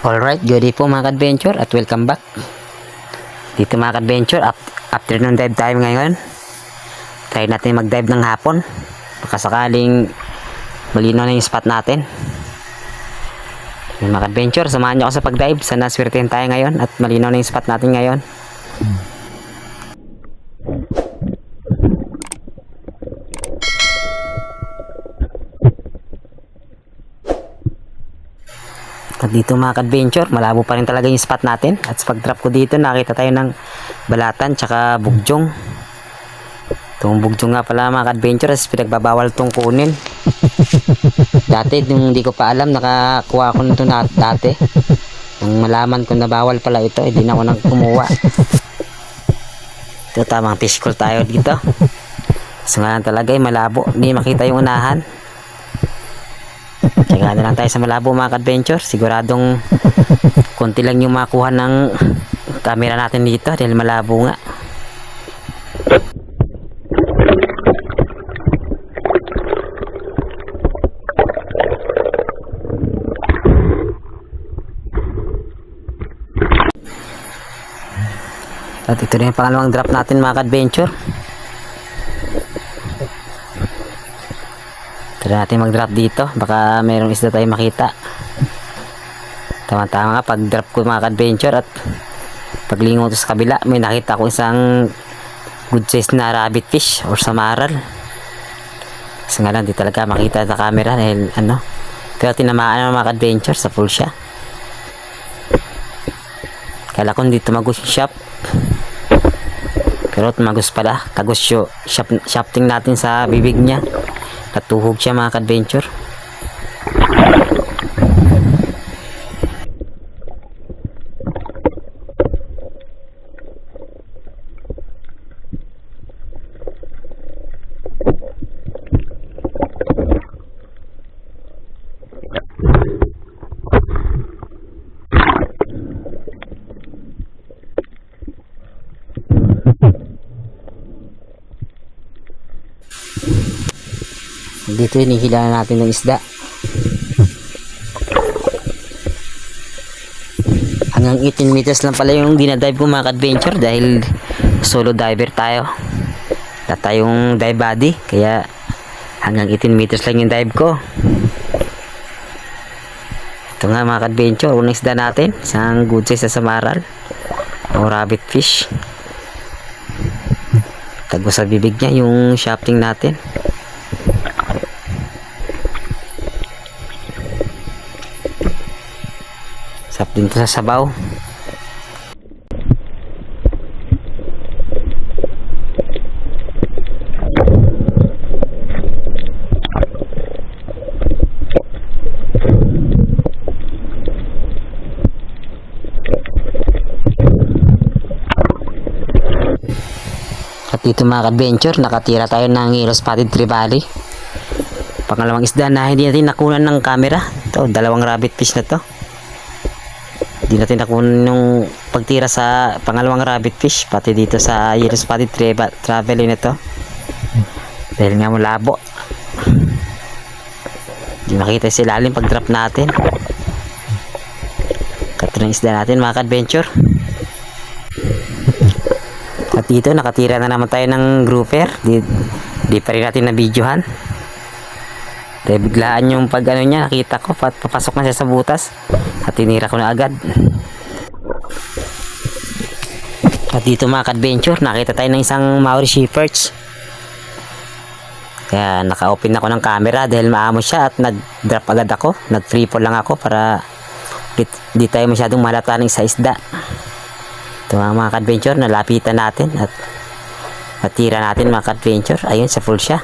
Alright, good day po mga ka-adventure at welcome back. Dito mga ka-adventure, afternoon dive tayo ngayon. Try natin mag-dive ng hapon. Baka sakaling malinaw na yung spot natin. Yung mga ka-adventure, samahan nyo ako sa pag-dive. Sana swertein tayo ngayon at malinaw na yung spot natin ngayon. At dito mga ka-adventure, malabo pa rin talaga yung spot natin. At sa pag-drop ko dito, nakita tayo ng balatan tsaka bugjong. Itong bugjong nga pala mga ka-adventure, pinagbabawal itong kunin. Dati, nung hindi ko pa alam, nakakuha ko nito dati. Nung malaman ko na bawal pala ito, hindi na ako nang kumuha. Ito, tamang fish call tayo dito. So nga talaga, malabo. Hindi makita yung unahan. Kaya na lang tayo sa malabo mga ka-adventure. Siguradong konti lang yung makuha ng camera natin dito dahil malabo nga. At ito na yung pangalawang drop natin mga ka-adventure. Try natin mag-drop dito. Baka mayroong isda tayo makita. Tama-tama nga pag-drop ko mga ka-adventure at paglingon ko sa kabila, may nakita ko isang good size na rabbit fish or samaral. Kasi nga lang, di talaga makita sa camera dahil ano. Pero tinamaan ng mga ka-adventure sa full siya. Kala ko hindi tumagos yung shop. Pero tumagos pala. Tagos yung shafting natin sa bibig niya. Natuhog siya mga ka-adventure. Dito hinihila natin ng isda. Hanggang 18 meters lang pala yung dinadive ko mga ka-adventure dahil solo diver tayo. Wala tayong dive body kaya hanggang 18 meters lang yung dive ko. Ito nga mga ka-adventure, unang isda natin, isang good size sa samaral o rabbit fish. Tagos sa bibig niya yung shafting natin. Sap din to sa sabaw. At dito mga ka-adventure, nakatira tayo ng yellow spotted trevally. Pangalawang isda na hindi natin nakunan ng camera. Ito, dalawang rabbit fish na to. Hindi natin nakunan yung pagtira sa pangalawang rabbit fish, pati dito sa yellow spotted trevally na to. Dahil nga malabo. Hindi makita sa ilalim pag drop natin. Ito ng isda natin mga ka-adventure. At dito nakatira na naman tayo ng grouper. Di pa rin natin na videohan. Dahil biglaan yung pag ano niya, nakita ko papasok na siya sa butas at tinira ko na agad. At dito mga ka-adventure, nakita tayo ng isang Maori Shepherds. Kaya naka-open ako ng camera dahil maamo siya at nag-drop agad ako. Nag-free fall lang ako para di tayo masyadong malata ng isa isda. Ito mga ka-adventure, nalapitan natin at natira natin mga ka-adventure. Ayun, sa full siya.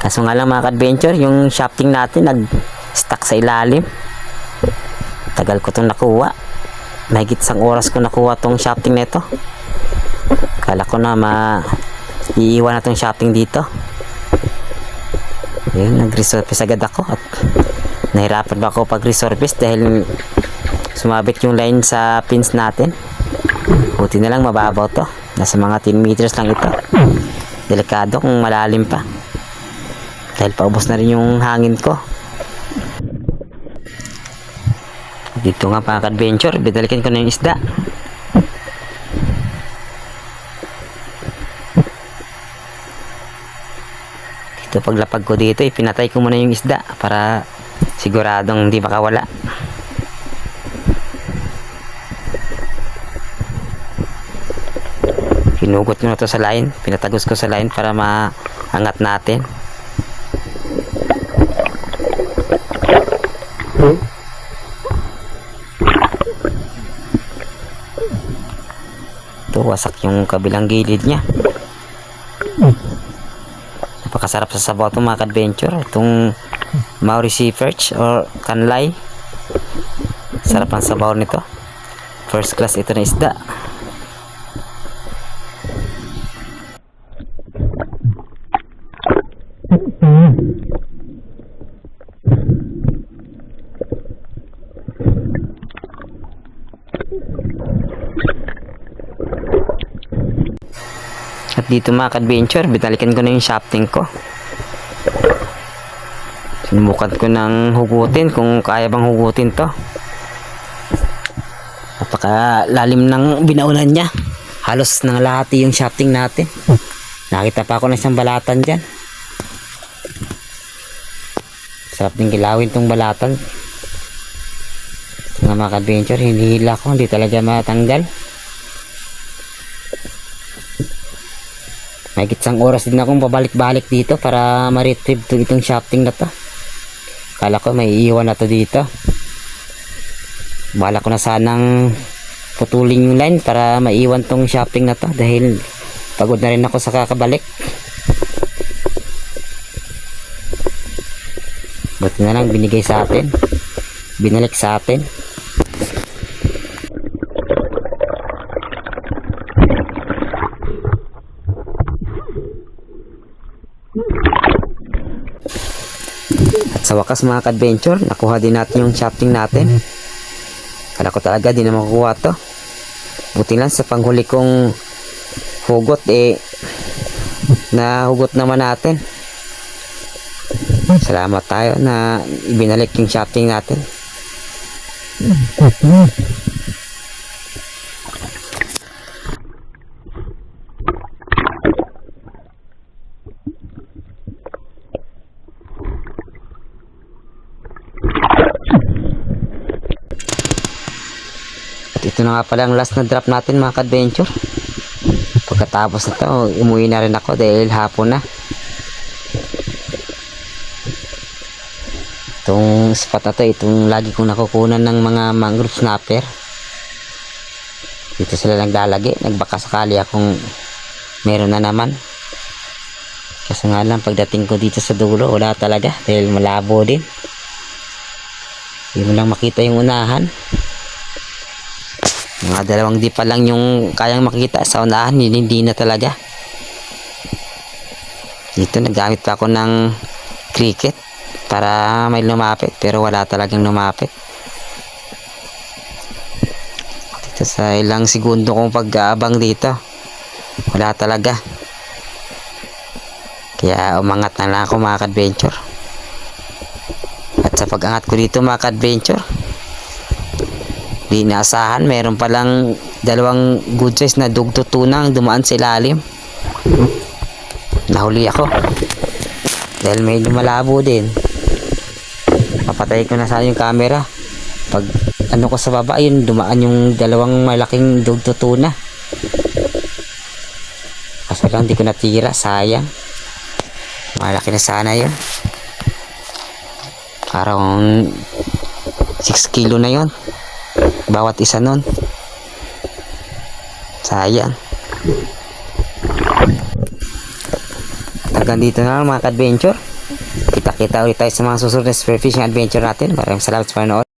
Kaso nga lang mga ka-adventure, yung shafting natin nag-stuck sa ilalim. Tagal ko itong nakuha. Mahigit isang oras ko nakuha itong shafting nito. Kala ko na iiwan na itong shafting dito. Ayun, nag-resurface agad ako at nahirapan ba ako pag-resurface dahil sumabit yung line sa pins natin. Buti na lang mababaw to. Nasa mga 10 meters lang ito. Delikado kung malalim pa. Dahil paubos na rin yung hangin ko. Dito nga mga ka-adventure, bidalikin ko na yung isda. Dito paglapag ko dito, pinatay ko muna yung isda para siguradong hindi makawala. Hinugot ko na to sa line, pinatagos ko sa line para maangat natin. Ito, wasak yung kabilang gilid niya. Napakasarap sa sabaw itong mga ka-adventure. Itong Maurice perch or kanlay. Sarap ang sabaw nito. First class ito na isda. At dito mga ka-adventure, binalikan ko na yung shafting ko. Sinubukan ko ng hugutin kung kaya bang hugutin to. Napakalalim ng binaunan niya. Halos nang lahati yung shafting natin. Nakita pa ako ng isang balatan dyan. Sarap din kilawin tong balatan. Mga mga ka-adventure, hinihila ko, hindi talaga matanggal. May gitsang oras din akong pabalik-balik dito para ma-retrieve itong shafting na to. Kala ko may iiwan na to dito. Bala ko na sanang putulin yung line para maiwan tong shafting na to dahil pagod na rin ako sa kakabalik. Buti na lang binigay sa atin, binalik sa atin. At sa wakas mga ka-adventure, nakuha din natin yung shafting natin. Kala ko talaga di na makukuha to. Buti lang sa panghuli kong hugot nahugot naman natin. Salamat tayo na ibinalik yung shafting natin. At ito na nga pala ang last na drop natin mga ka-adventure. Pagkatapos na to, umuwi na rin ako dahil hapon na. Itong spot na to, itong lagi kong nakukunan ng mga mangrove snapper. Dito sila naglalagi, nagbaka sakali akong meron na naman. Kasi nga lang pagdating ko dito sa dulo, wala talaga dahil malabo din. Hindi mo lang makita yung unahan. Mga 2 dipa lang yung kayang makita sa unahan, hindi na talaga. Dito nagamit pa ako ng cricket para may lumapit pero wala talagang lumapit. Dito sa ilang segundo kong pag-aabang dito, wala talaga. Kaya umangat na lang ako mga ka-adventure. At sa pag-angat ko dito mga ka-adventure, di inaasahan, meron palang 2 good size na dugto tunang dumaan sa ilalim. Nahuli ako dahil medyo malabo din. Papatay ko na sana yung camera. Pag ano ko sa baba, yun dumaan yung 2 malaking dugto tuna. Kaso lang di ko natira, sayang. Malaki na sana yun. Parang 6 kilo na yun bawat isa nun. Sayang. Hanggang dito na lang mga ka-adventure. Kita-kita ulit tayo sa mga susunod na spearfishing adventure natin. Maraming salamat sa panonood.